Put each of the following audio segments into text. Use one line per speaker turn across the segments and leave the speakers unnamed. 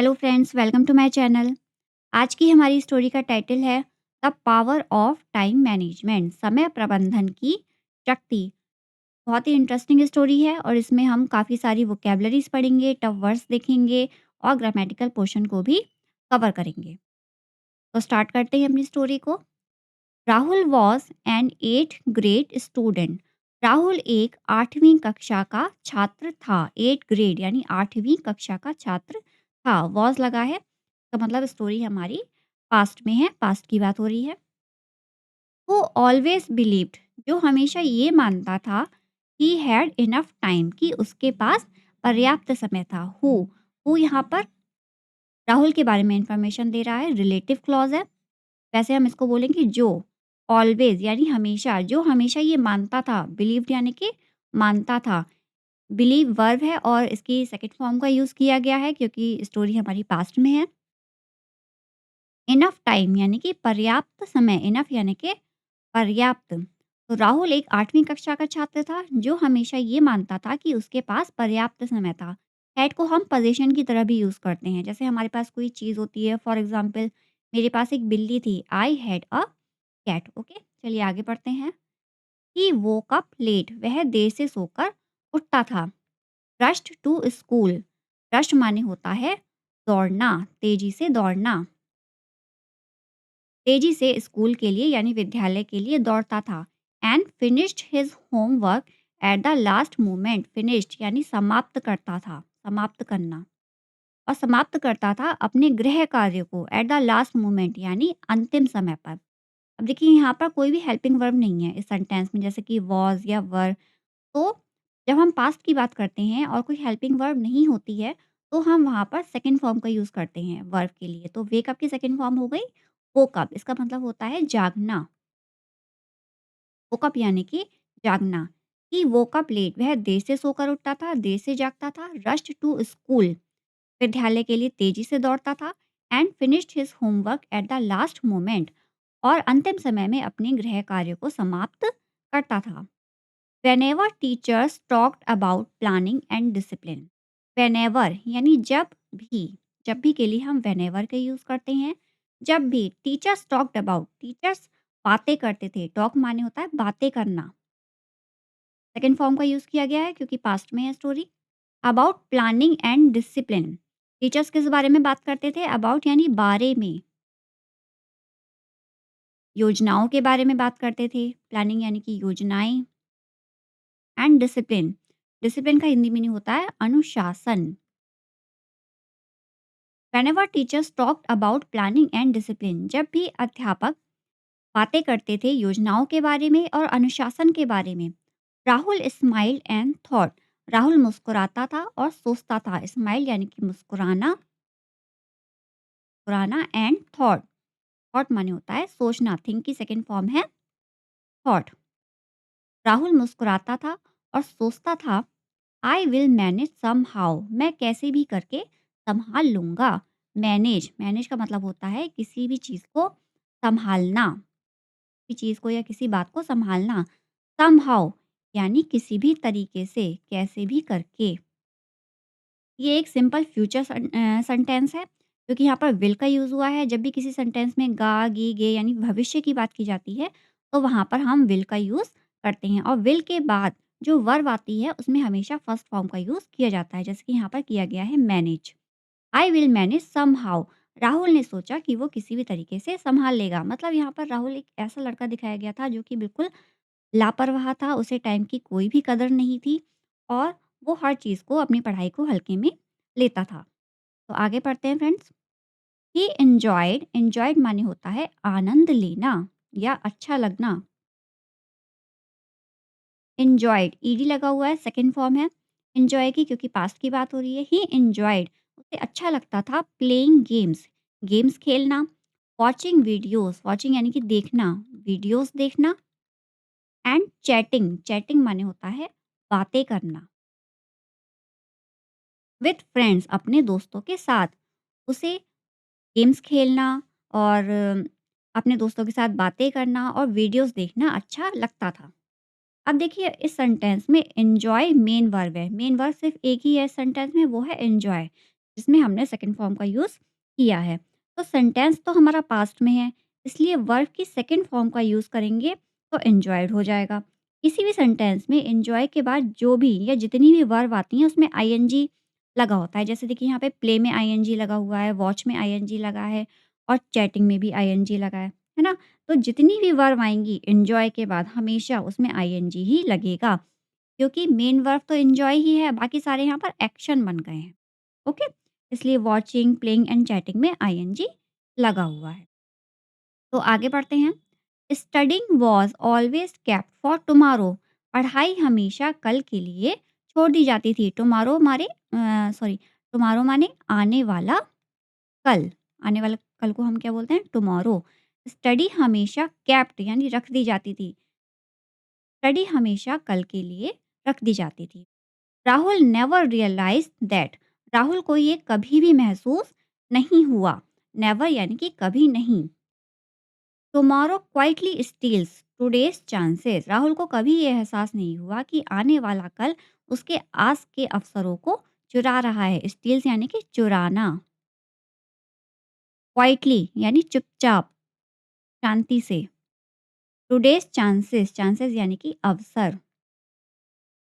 Hello friends, welcome to my channel. आज की हमारी स्टोरी का टाइटल है the power of time management, समय प्रबंधन की शक्ति। बहुत ही इंटरेस्टिंग स्टोरी है और इसमें हम काफ़ी सारी वोकेबलरीज पढ़ेंगे, टफ वर्ड्स देखेंगे और ग्रामेटिकल पोर्शन को भी कवर करेंगे। तो स्टार्ट करते हैं अपनी स्टोरी को। Rahul was an 8th grade student. Rahul एक 8वीं कक्षा का छात्र था। 8th ग्रेड यानी 8वीं कक्षा का छात्र था। वॉज लगा है तो मतलब स्टोरी हमारी पास्ट में है, पास्ट की बात हो रही है। हु ऑलवेज बिलीव्ड, जो हमेशा ये मानता था ही हैड इनफ टाइम, कि उसके पास पर्याप्त समय था। हु यहाँ पर राहुल के बारे में इंफॉर्मेशन दे रहा है, रिलेटिव क्लॉज है। वैसे हम इसको बोलेंगे जो। ऑलवेज यानी हमेशा, जो हमेशा ये मानता था। बिलीव्ड यानी कि मानता था। बिलीव वर्ब है और इसकी सेकंड फॉर्म का यूज़ किया गया है क्योंकि स्टोरी हमारी पास्ट में है। इनफ टाइम यानी कि पर्याप्त समय, इनफ यानी कि पर्याप्त। तो राहुल एक 8वीं कक्षा का छात्र था जो हमेशा ये मानता था कि उसके पास पर्याप्त समय था। हैड को हम पोजीशन की तरह भी यूज़ करते हैं। जैसे हमारे पास कोई चीज़ होती है, फॉर एग्जांपल मेरे पास एक बिल्ली थी, I had a cat. Okay, चलिए आगे बढ़ते हैं। ही वोक अप लेट, वह देर से सोकर उठता था। रश्ड टू स्कूल, रश माने होता है दौड़ना, तेजी से दौड़ना। तेजी से स्कूल के लिए यानी विद्यालय के लिए दौड़ता था। And finished his homework at the last moment. Finished यानी समाप्त करता था, समाप्त करना। और समाप्त करता था अपने गृह कार्य को एट द लास्ट मोमेंट यानी अंतिम समय पर। अब देखिए यहाँ पर कोई भी हेल्पिंग वर्ब नहीं है इस सेंटेंस में, जैसे कि वॉज या वर। तो जब हम पास्ट की बात करते हैं और कोई हेल्पिंग वर्ब नहीं होती है तो हम वहाँ पर सेकंड फॉर्म का यूज़ करते हैं वर्ब के लिए। तो वेक अप की सेकंड फॉर्म हो गई वोक अप। इसका मतलब होता है जागना। वोक अप यानी कि जागना। ही वोक अप लेट, वह देर से सोकर उठता था, देर से जागता था। रश्ड टू स्कूल, विद्यालय के लिए तेजी से दौड़ता था। And finished his homework at the last moment, और अंतिम समय में अपने गृह कार्य को समाप्त करता था। Whenever teachers talked about planning and discipline, whenever यानी जब भी के लिए हम whenever का यूज़ करते हैं। जब भी टीचर्स टॉक्ड अबाउट, टीचर्स बातें करते थे। टॉक माने होता है बातें करना। सेकंड फॉर्म का यूज़ किया गया है क्योंकि पास्ट में है story. About planning and discipline, teachers किस बारे में बात करते थे? अबाउट यानी बारे में, योजनाओं के बारे में बात करते थे। प्लानिंग यानी कि योजनाएं। एंड डिसिप्लिन, डिसिप्लिन का हिंदी मीनिंग होता है अनुशासन। Whenever teachers talked about planning and discipline, जब भी अध्यापक बातें करते थे योजनाओं के बारे में और अनुशासन के बारे में। Rahul smile and thought, Rahul मुस्कुराता था और सोचता था। स्माइल यानी कि मुस्कुराना, मुस्कुराना एंड थॉट, थॉट माने होता है सोचना। थिंक की सेकंड फॉर्म है थॉट। राहुल मुस्कुराता था और सोचता था I will manage somehow, मैं कैसे भी करके संभाल लूंगा। मैनेज, मैनेज का मतलब होता है किसी भी चीज़ को संभालना, किसी चीज़ को या किसी बात को संभालना। सम हाउ यानी किसी भी तरीके से, कैसे भी करके। ये एक सिंपल फ्यूचर सेंटेंस है क्योंकि यहाँ पर विल का यूज़ हुआ है। जब भी किसी सेंटेंस में गा गी गे यानी भविष्य की बात की जाती है तो वहाँ पर हम विल का यूज़ करते हैं। और विल के बाद जो वर्ब आती है उसमें हमेशा फर्स्ट फॉर्म का यूज़ किया जाता है, जैसे कि यहाँ पर किया गया है manage. I will manage somehow, Rahul ने सोचा कि वो किसी भी तरीके से संभाल लेगा। मतलब यहाँ पर राहुल एक ऐसा लड़का दिखाया गया था जो कि बिल्कुल लापरवाह था, उसे टाइम की कोई भी कदर नहीं थी और वो हर चीज़ को, अपनी पढ़ाई को हल्के में लेता था। तो आगे पढ़ते हैं फ्रेंड्स। ही एन्जॉयड, एन्जॉयड माने होता है आनंद लेना या अच्छा लगना। एन्जॉयड ईडी लगा हुआ है, सेकंड फॉर्म है एन्जॉय की क्योंकि पास्ट की बात हो रही है। ही एन्जॉयड, उसे अच्छा लगता था प्लेइंग गेम्स, गेम्स खेलना। वॉचिंग वीडियोस, वॉचिंग यानी कि देखना, वीडियोस देखना। एंड चैटिंग, चैटिंग माने होता है बातें करना। विथ फ्रेंड्स, अपने दोस्तों के साथ उसे गेम्स खेलना और अपने दोस्तों के साथ बातें करना और वीडियोस देखना अच्छा लगता था। अब देखिए इस सेंटेंस में एन्जॉय मेन वर्ब है। मेन वर्ब सिर्फ एक ही है इस सेंटेंस में, वो है एन्जॉय। जिसमें हमने सेकंड फॉर्म का यूज़ किया है। तो सेंटेंस तो हमारा पास्ट में है, इसलिए वर्ब की सेकंड फॉर्म का यूज़ करेंगे तो एन्जॉयड हो जाएगा। किसी भी सेंटेंस में एन्जॉय के बाद जो भी या जितनी भी वर्ब आती हैं उसमें आईएनजी लगा होता है। जैसे देखिए यहाँ पे प्ले में आईएनजी लगा हुआ है, वॉच में आईएनजी लगा है और चैटिंग में भी आईएनजी लगा है ना? तो जितनी भी वर्ब आएँगी एन्जॉय के बाद हमेशा उसमें आईएनजी ही लगेगा, क्योंकि मेन वर्ब तो एन्जॉय ही है, बाकी सारे यहाँ पर एक्शन बन गए हैं। ओके? इसलिए वॉचिंग, प्लेइंग एंड चैटिंग में आईएनजी लगा हुआ है। तो आगे बढ़ते हैं। Studying was always kept for tomorrow. पढ़ाई हमेशा कल के लिए छोड़ दी जाती थी। टुमारो माने आने वाला कल। आने वाला कल को हम क्या बोलते हैं? टुमारो। स्टडी हमेशा केप्ट यानी रख दी जाती थी। स्टडी हमेशा कल के लिए रख दी जाती थी। Rahul never realise that. Rahul को ये कभी भी महसूस नहीं हुआ। नेवर यानी कि कभी नहीं। Tomorrow quietly steals today's chances. Rahul को कभी ये एहसास नहीं हुआ कि आने वाला कल उसके आस के अवसरों को चुरा रहा है। स्टील्स यानी कि चुराना। क्वाइटली यानी चुपचाप, शांति से। टुडेज चांसेस, चांसेस यानी कि अवसर।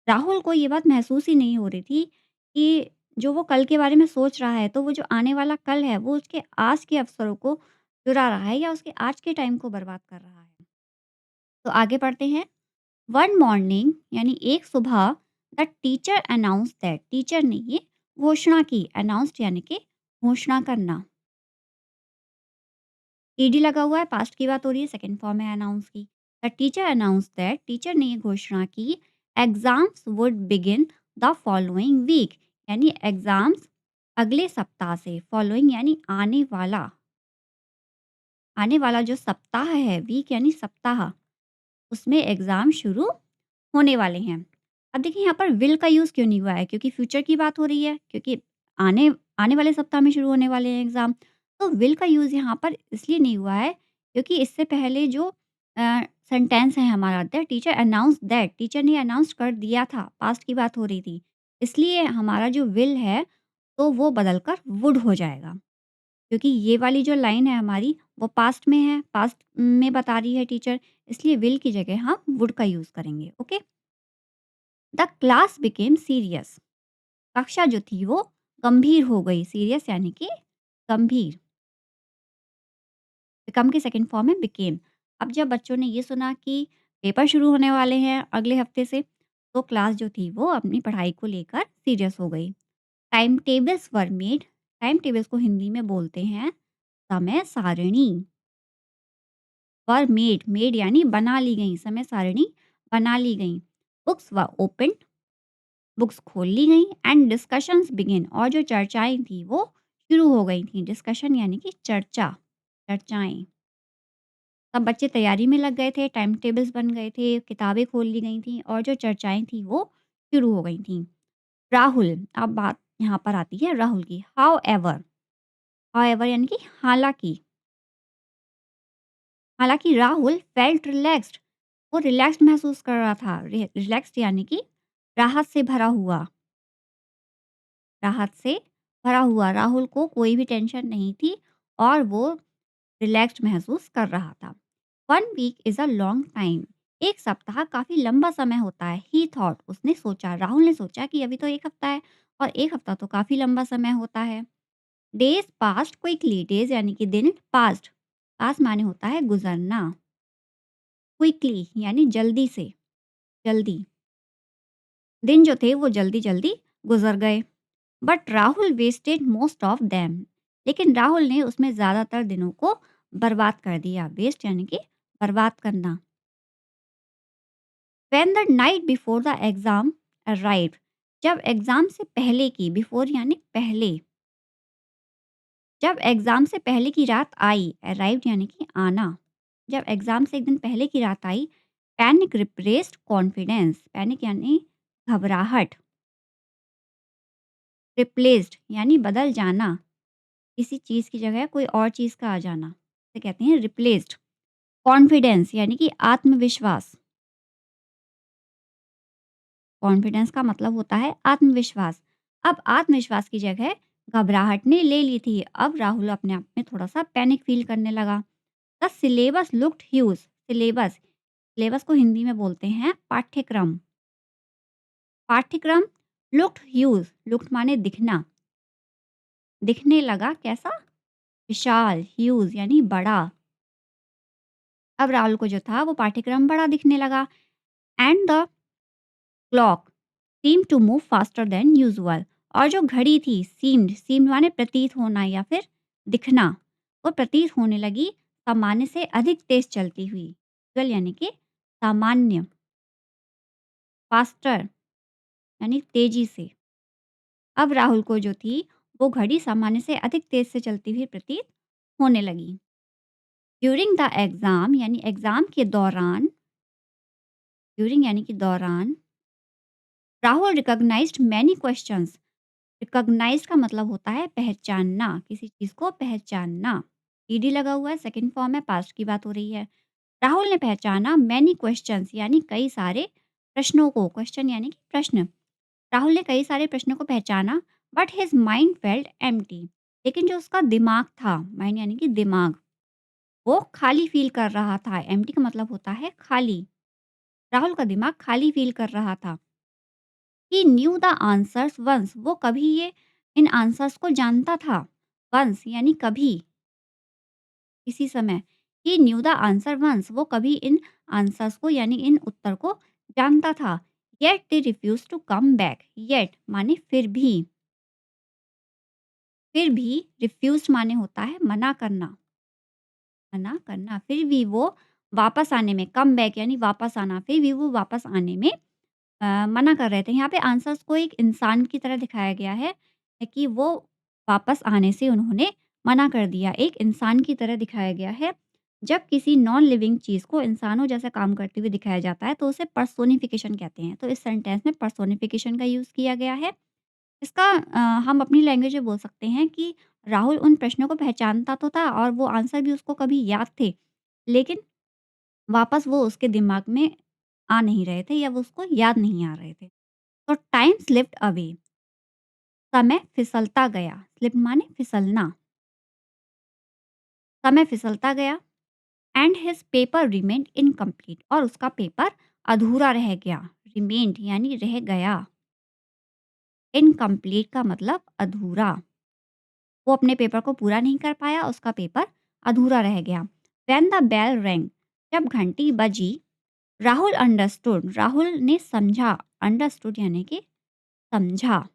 राहुल को ये बात महसूस ही नहीं हो रही थी कि जो वो कल के बारे में सोच रहा है, तो वो जो आने वाला कल है, वो उसके आज के अवसरों को चुरा रहा है या उसके आज के टाइम को बर्बाद कर रहा है। तो आगे बढ़ते हैं। वन मॉर्निंग यानी एक सुबह the teacher announce that. Teacher ने ये घोषणा की। अनाउंस्ड यानी कि घोषणा करना। ईडी लगा हुआ है, पास्ट की बात हो रही है, सेकंड फॉर्म है अनाउंस की। The teacher announce that. Teacher ने ये घोषणा की exams would begin the following week. यानी एग्जाम्स अगले सप्ताह से। फॉलोइंग यानी आने वाला। आने वाला जो सप्ताह है, वीक यानी सप्ताह, उसमें एग्जाम शुरू होने वाले हैं। अब देखिए यहाँ पर विल का यूज़ क्यों नहीं हुआ है? क्योंकि फ्यूचर की बात हो रही है, क्योंकि आने आने वाले सप्ताह में शुरू होने वाले हैं एग्ज़ाम। तो विल का यूज़ यहाँ पर इसलिए नहीं हुआ है क्योंकि इससे पहले जो सेंटेंस है हमारा, the teacher announce that. Teacher ने अनाउंस कर दिया था, पास्ट की बात हो रही थी। इसलिए हमारा जो विल है तो वो बदल कर वुड हो जाएगा। क्योंकि ये वाली जो लाइन है हमारी वो पास्ट में है, पास्ट में बता रही है टीचर, इसलिए विल की जगह हम वुड का यूज़ करेंगे। Okay? The class became serious. कक्षा जो थी वो गंभीर हो गई। सीरियस यानी कि गंभीर। बिकम की सेकंड फॉर्म है बिकेम। अब जब बच्चों ने ये सुना कि पेपर शुरू होने वाले हैं अगले हफ्ते से, तो क्लास जो थी वो अपनी पढ़ाई को लेकर सीरियस हो गई। Time tables were made. Time tables को हिंदी में बोलते हैं समय सारिणी। वर मेड, मेड यानी बना ली गई, समय सारिणी बना ली गई। बुक्स वर ओपन, बुक्स खोल ली गई। एंड डिस्कशंस बिगिन, और जो चर्चाएं थी वो शुरू हो गई थी। डिस्कशन यानी कि चर्चा, चर्चाएं। सब बच्चे तैयारी में लग गए थे, टाइम टेबल्स बन गए थे, किताबें खोल ली गई थी और जो चर्चाएं थी वो शुरू हो गई थी। राहुल, अब बात यहाँ पर आती है राहुल की। हाउ एवर, हाउ एवर यानी कि हालांकि। हालांकि राहुल फेल्ट रिलैक्स्ड, वो रिलैक्स्ड महसूस कर रहा था। रिलैक्स्ड यानी कि राहत से भरा हुआ। राहत से भरा हुआ। राहुल को कोई भी टेंशन नहीं थी और वो रिलैक्स्ड महसूस कर रहा था। One week is a long time. एक सप्ताह काफ़ी लंबा समय होता है। ही थॉट, उसने सोचा, राहुल ने सोचा कि अभी तो एक हफ्ता है और एक हफ्ता तो काफ़ी लंबा समय होता है। Days past quickly. डेज यानी कि दिन। पास्ट, पास माने होता है गुजरना। क्विकली यानी जल्दी से, जल्दी। दिन जो थे वो जल्दी जल्दी गुजर गए। But Rahul wasted most of them. लेकिन राहुल ने उसमें ज़्यादातर दिनों को बर्बाद कर दिया। वेस्ट यानी कि बर्बाद करना। When the night before the exam arrived. जब एग्जाम से पहले की, बिफोर यानी पहले, जब एग्जाम से पहले की रात आई, अराइव्ड यानी कि आना, जब एग्जाम से एक दिन पहले की रात आई, पैनिक रिप्लेस्ड कॉन्फिडेंस। पैनिक यानी घबराहट। रिप्लेस्ड यानी बदल जाना, किसी चीज़ की जगह कोई और चीज़ का आ जाना, इसे कहते हैं रिप्लेस्ड। कॉन्फिडेंस यानी कि आत्मविश्वास। कॉन्फिडेंस का मतलब होता है आत्मविश्वास। अब आत्मविश्वास की जगह घबराहट ने ले ली थी। अब राहुल अपने आप में थोड़ा-सा पैनिक फ़ील करने लगा। The syllabus looked huge. Syllabus को हिंदी में बोलते हैं पाठ्यक्रम। पाठ्यक्रम लुक्ड ह्यूज, लुक्ड माने दिखना, दिखने लगा कैसा? विशाल, ह्यूज यानी बड़ा। अब राहुल को जो था वो पाठ्यक्रम बड़ा दिखने लगा। And the clock seem to move faster than usual. और जो घड़ी थी, सीम्ड माने प्रतीत होना या फिर दिखना, वो प्रतीत होने लगी सामान्य से अधिक तेज चलती हुई। यूजुअल यानी कि सामान्य, फास्टर यानी तेजी से। अब राहुल को जो थी वो घड़ी सामान्य से अधिक तेज से चलती हुई प्रतीत होने लगी। ड्यूरिंग द एग्जाम यानी एग्जाम के दौरान, ड्यूरिंग यानी कि दौरान, Rahul recognised many questions. Recognise का मतलब होता है पहचानना, किसी चीज को पहचानना। ईडी लगा हुआ है, सेकंड फॉर्म है, पास्ट की बात हो रही है। राहुल ने पहचाना मैनी क्वेश्चंस यानी कई सारे प्रश्नों को। क्वेश्चन यानी कि प्रश्न। राहुल ने कई सारे प्रश्नों को पहचाना। But his mind felt empty. लेकिन जो उसका दिमाग था, माइंड यानी कि दिमाग, वो खाली फील कर रहा था। एम्प्टी का मतलब होता है खाली। राहुल का दिमाग खाली फील कर रहा था। ही न्यू द आंसर्स वंस। वो कभी ये इन आंसर्स को जानता था। वंस यानी कभी, किसी समय। ही न्यू द आंसर वंस। वो कभी इन आंसर्स को यानी इन उत्तर को जानता था। Yet they refuse to come back. Yet माने फिर भी रिफ्यूज माने होता है मना करना, मना करना। फिर भी वो वापस आने में, कम बैक यानी वापस आना, फिर भी वो वापस आने में मना कर रहे थे। यहाँ पे आंसर्स को एक इंसान की तरह दिखाया गया है कि वो वापस आने से उन्होंने मना कर दिया। एक इंसान की तरह दिखाया गया है। जब किसी नॉन लिविंग चीज़ को इंसानों जैसा काम करते हुए दिखाया जाता है तो उसे पर्सोनिफिकेशन कहते हैं। तो इस सेंटेंस में पर्सोनिफिकेशन का यूज़ किया गया है। इसका हम अपनी लैंग्वेज में बोल सकते हैं कि राहुल उन प्रश्नों को पहचानता तो था और वो आंसर भी उसको कभी याद थे, लेकिन वापस वो उसके दिमाग में आ नहीं रहे थे या वो उसको याद नहीं आ रहे थे। तो टाइम स्लिप्ड अवे। समय फिसलता गया। स्लिप माने फिसलना। समय फिसलता गया। And his paper remained incomplete. और उसका पेपर अधूरा रह गया। रिमेन्ड यानी रह गया। इनकम्प्लीट का मतलब अधूरा। वो अपने पेपर को पूरा नहीं कर पाया, उसका पेपर अधूरा रह गया। When the bell rang. जब घंटी बजी। राहुल अंडरस्टूड। राहुल ने समझा। अंडरस्टूड यानी कि समझा।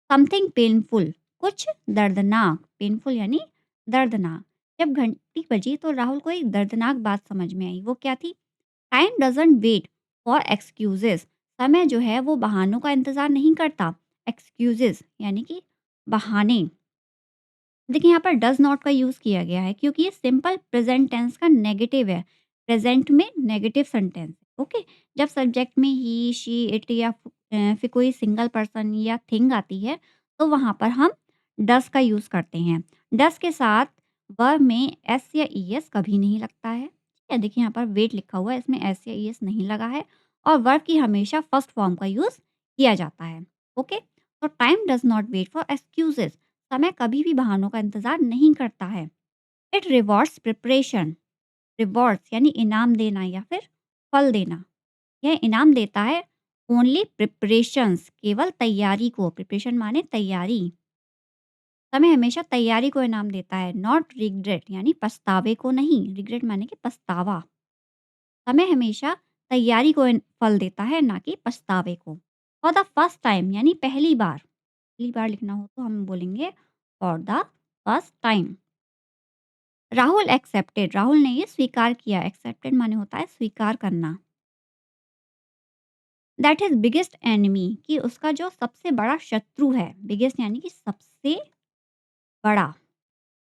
Something painful. कुछ दर्दनाक। पेनफुल यानी दर्दनाक। जब घंटी बजी तो राहुल को एक दर्दनाक बात समझ में आई। वो क्या थी? Time doesn't wait for excuses. समय जो है वो बहानों का इंतजार नहीं करता। एक्सक्यूजेस यानी कि बहाने। देखिए यहाँ पर डज नॉट का यूज़ किया गया है क्योंकि ये सिंपल प्रेजेंट टेंस का नेगेटिव है। प्रेजेंट में नेगेटिव सेंटेंस। ओके। जब सब्जेक्ट में ही, शी, इट या फिर कोई सिंगल पर्सन या थिंग आती है तो वहाँ पर हम डस का यूज़ करते हैं। डस के साथ वर्ब में एस या ई एस कभी नहीं लगता है। ठीक है, देखिए यहाँ पर वेट लिखा हुआ है, इसमें एस या ई एस नहीं लगा है। और वर्ब की हमेशा फर्स्ट फॉर्म का यूज़ किया जाता है। ओके। तो time does not wait for excuses. समय कभी भी बहानों का इंतजार नहीं करता है। It rewards preparation. रिवॉर्ड्स यानी इनाम देना या फिर फल देना। यह इनाम देता है ओनली प्रिपरेशंस, केवल तैयारी को। प्रिपरेशन माने तैयारी। समय हमेशा तैयारी को इनाम देता है। नॉट रिग्रेट यानी पछतावे को नहीं। रिग्रेट माने कि पछतावा। समय हमेशा तैयारी को फल देता है, ना कि पछतावे को। फॉर द फर्स्ट टाइम यानी पहली बार। पहली बार लिखना हो तो हम बोलेंगे for the first time. Rahul accepted. Rahul ने ये स्वीकार किया। एक्सेप्टेड माने होता है स्वीकार करना। That is biggest enemy. कि उसका जो सबसे बड़ा शत्रु है। बिगेस्ट यानी कि सबसे बड़ा।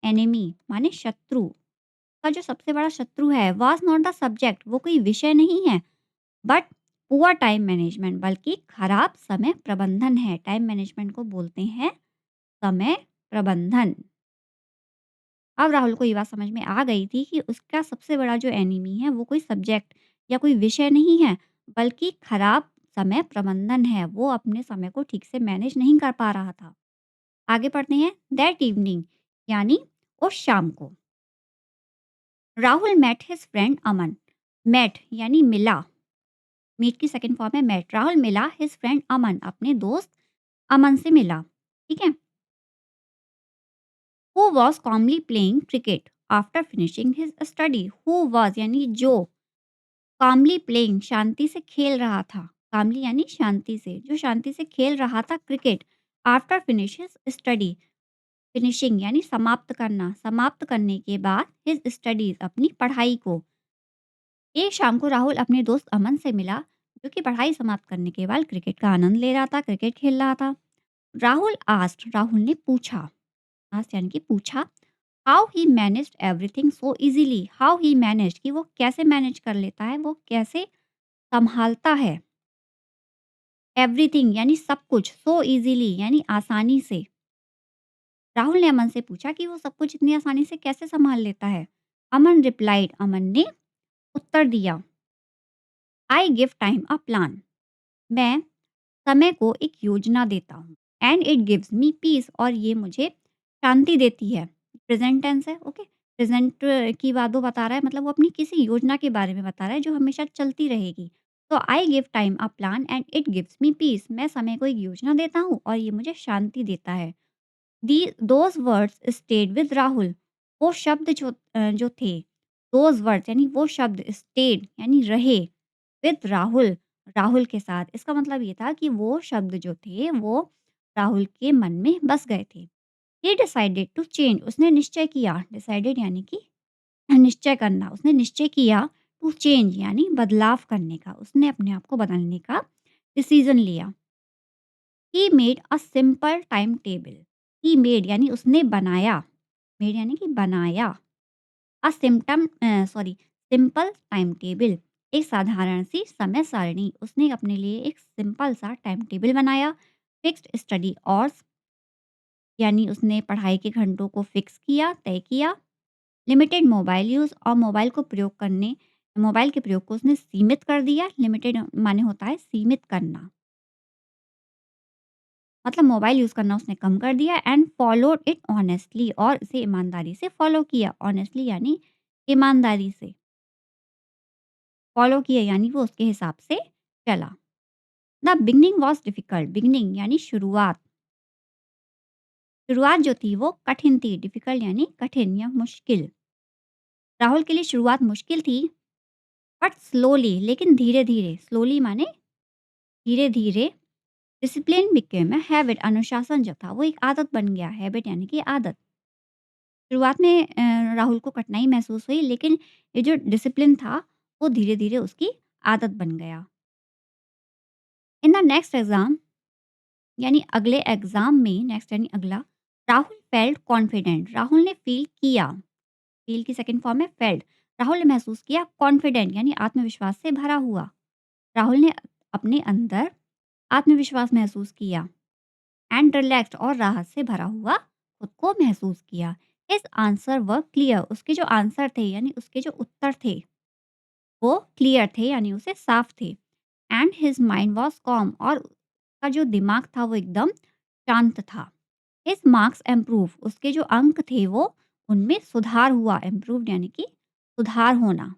एनिमी माने शत्रु। का जो सबसे बड़ा शत्रु है वाज नॉट द सब्जेक्ट। वो कोई विषय नहीं है, बट पुअर टाइम मैनेजमेंट, बल्कि खराब समय प्रबंधन है। टाइम मैनेजमेंट को बोलते हैं समय प्रबंधन। अब राहुल को ये बात समझ में आ गई थी कि उसका सबसे बड़ा जो एनिमी है वो कोई सब्जेक्ट या कोई विषय नहीं है, बल्कि खराब समय प्रबंधन है। वो अपने समय को ठीक से मैनेज नहीं कर पा रहा था। आगे पढ़ते हैं। दैट इवनिंग यानी उस शाम को राहुल मेट हिज फ्रेंड अमन। मेट यानी मिला, मीट की सेकंड फॉर्म है मेट। राहुल मिला हिज फ्रेंड अमन, अपने दोस्त अमन से मिला। ठीक है। Who was calmly playing cricket after finishing his study. Who was यानी जो, कामली प्लेइंग शांति से खेल रहा था, कामली यानी शांति से, जो शांति से खेल रहा था cricket after finish his study. Finishing यानी समाप्त करना, समाप्त करने के बाद हिज स्टडीज अपनी पढ़ाई को। एक शाम को राहुल अपने दोस्त अमन से मिला, जो कि पढ़ाई समाप्त करने के बाद क्रिकेट का आनंद ले रहा था, क्रिकेट खेल रहा था। राहुल आस्क्ड, राहुल ने पूछा, आस्क्ड यानी कि पूछा, how he managed everything so easily. How he managed कि वो कैसे मैनेज कर लेता है, वो कैसे संभालता है। एवरीथिंग यानी सब कुछ, सो इजीली यानी आसानी से। राहुल ने अमन से पूछा कि वो सब कुछ इतनी आसानी से कैसे संभाल लेता है। अमन रिप्लाइड, अमन ने उत्तर दिया, I give time a plan. मैं समय को एक योजना देता हूँ। And it gives me peace, और ये मुझे शांति देती है। प्रेजेंट टेंस है, ओके। प्रेजेंट की बात वो बता रहा है, मतलब वो अपनी किसी योजना के बारे में बता रहा है जो हमेशा चलती रहेगी। तो I give time a plan and it gives me peace. मैं समय को एक योजना देता हूँ और ये मुझे शांति देता है। दी those words stayed with Rahul. वो शब्द जो थे, दोज वर्ड्स यानी वो शब्द, स्टेड यानी रहे, विद राहुल, राहुल के साथ। इसका मतलब ये था कि वो शब्द जो थे वो राहुल के मन में बस गए थे। ही डिसाइडेड टू चेंज, उसने निश्चय किया। डिसाइडेड यानी कि निश्चय करना। उसने निश्चय किया टू चेंज यानी बदलाव करने का, उसने अपने आप को बदलने का डिसीजन लिया। He made a simple time table. He made यानी उसने बनाया, मेड यानी कि बनाया, अ सिंपल टाइम टेबल, एक साधारण सी समय सारणी। उसने अपने लिए एक सिंपल सा टाइम टेबल बनाया। फिक्स्ड स्टडी आवर्स यानी उसने पढ़ाई के घंटों को फिक्स किया, तय किया। लिमिटेड मोबाइल यूज़, और मोबाइल के प्रयोग को उसने सीमित कर दिया। लिमिटेड माने होता है सीमित करना, मतलब मोबाइल यूज़ करना उसने कम कर दिया। एंड फॉलोड इट ऑनेस्टली, और इसे ईमानदारी से फॉलो किया। ऑनेस्टली यानी ईमानदारी से फॉलो किया, यानी वो उसके हिसाब से चला। The beginning was difficult. Beginning यानी शुरुआत, शुरुआत जो थी वो कठिन थी। डिफिकल्ट यानी कठिन या मुश्किल। राहुल के लिए शुरुआत मुश्किल थी, बट स्लोली, लेकिन धीरे धीरे। स्लोली माने धीरे धीरे। डिसिप्लिन बिकेम अ हैबिट, अनुशासन जो था वो एक आदत बन गया। हैबिट यानी कि आदत। शुरुआत में राहुल को कठिनाई महसूस हुई, लेकिन ये जो डिसिप्लिन था वो धीरे धीरे उसकी आदत बन गया। इन द नेक्स्ट एग्जाम यानी अगले एग्जाम में, नेक्स्ट यानी अगला, राहुल फेल्ट कॉन्फिडेंट। राहुल ने फील किया, फील की सेकंड फॉर्म है फेल्ट। राहुल ने महसूस किया कॉन्फिडेंट यानी आत्मविश्वास से भरा हुआ। राहुल ने अपने अंदर आत्मविश्वास महसूस किया। एंड रिलैक्स्ड, और राहत से भरा हुआ खुद को महसूस किया। हिज आंसर वर क्लियर, उसके जो आंसर थे यानी उसके जो उत्तर थे वो क्लियर थे, यानी उसे साफ थे। And his mind was com, और उसका जो दिमाग था वो एकदम शांत था। हिज मार्क्स इम्प्रूव, उसके जो अंक थे वो उनमें सुधार हुआ। इम्प्रूव्ड यानी कि सुधार होना,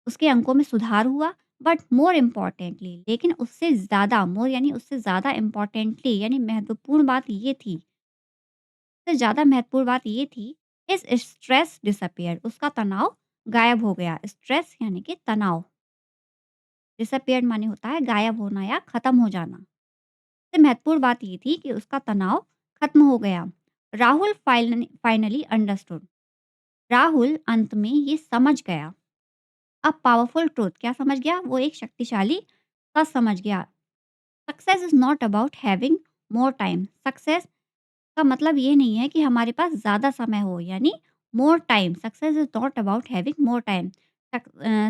उसके अंकों में सुधार हुआ। बट मोर इम्पॉर्टेंटली, लेकिन उससे ज़्यादा, मोर यानी उससे ज़्यादा, इम्पॉर्टेंटली यानी महत्वपूर्ण बात ये थी, उससे ज़्यादा महत्वपूर्ण बात ये थी, इस स्ट्रेस डिसअपियर, उसका तनाव गायब हो गया। स्ट्रेस यानी कि तनाव, डिसअपियर माने होता है गायब होना या खत्म हो जाना। सबसे महत्वपूर्ण बात ये थी कि उसका तनाव खत्म हो गया। राहुल फाइनली अंडरस्टूड, राहुल अंत में ये समझ गया। अब पावरफुल ट्रूथ, क्या समझ गया, वो एक शक्तिशाली सच समझ गया। Success is not about having more time. Success का मतलब ये नहीं है कि हमारे पास ज़्यादा समय हो, यानी more time. Success is not about having more time.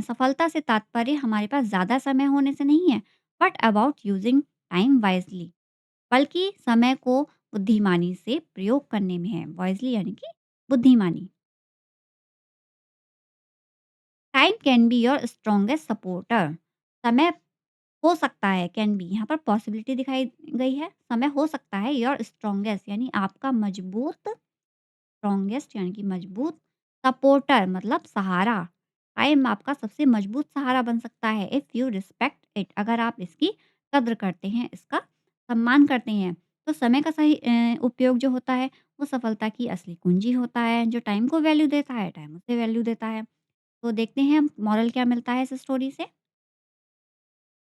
सफलता से तात्पर्य हमारे पास ज़्यादा समय होने से नहीं है, but about using time wisely, बल्कि समय को बुद्धिमानी से प्रयोग करने में है। वाइजली यानी कि बुद्धिमानी। Time can be your strongest supporter. समय हो सकता है, कैन बी, यहाँ पर पॉसिबिलिटी दिखाई गई है। समय हो सकता है योर स्ट्रॉन्गेस्ट यानी आपका मजबूत, स्ट्रॉन्गेस्ट यानी कि मजबूत, सपोर्टर मतलब सहारा, टाइम आपका सबसे मजबूत सहारा बन सकता है इफ़ यू रिस्पेक्ट इट, अगर आप इसकी कद्र करते हैं, इसका सम्मान करते हैं। तो समय का सही उपयोग जो होता है वो सफलता की असली कुंजी होता है। जो टाइम को वैल्यू देता है, टाइम उसे वैल्यू देता है। तो देखते हैं हम मॉरल क्या मिलता है इस स्टोरी से।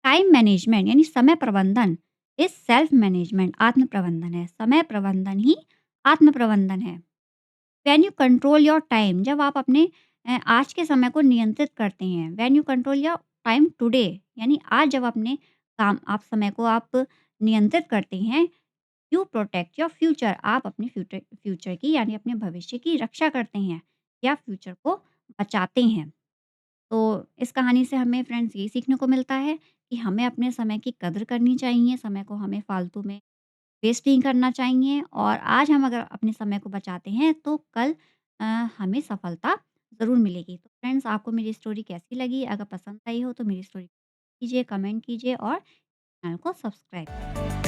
टाइम मैनेजमेंट यानी समय प्रबंधन इज सेल्फ मैनेजमेंट, आत्म प्रबंधन है। समय प्रबंधन ही आत्म प्रबंधन है। When you control your time, जब आप अपने आज के समय को नियंत्रित करते हैं। When you control your time today यानी आज जब अपने काम आप समय को आप नियंत्रित करते हैं। यू प्रोटेक्ट योर फ्यूचर, आप अपने फ्यूचर फ्यूचर की यानी अपने भविष्य की रक्षा करते हैं या फ्यूचर को बचाते हैं। तो इस कहानी से हमें फ्रेंड्स यही सीखने को मिलता है कि हमें अपने समय की कदर करनी चाहिए, समय को हमें फालतू में वेस्ट नहीं करना चाहिए और आज हम अगर अपने समय को बचाते हैं तो कल अ, हमें सफलता ज़रूर मिलेगी। तो फ्रेंड्स आपको मेरी स्टोरी कैसी लगी? अगर पसंद आई हो तो मेरी स्टोरी कीजिए, कमेंट कीजिए और चैनल को सब्सक्राइब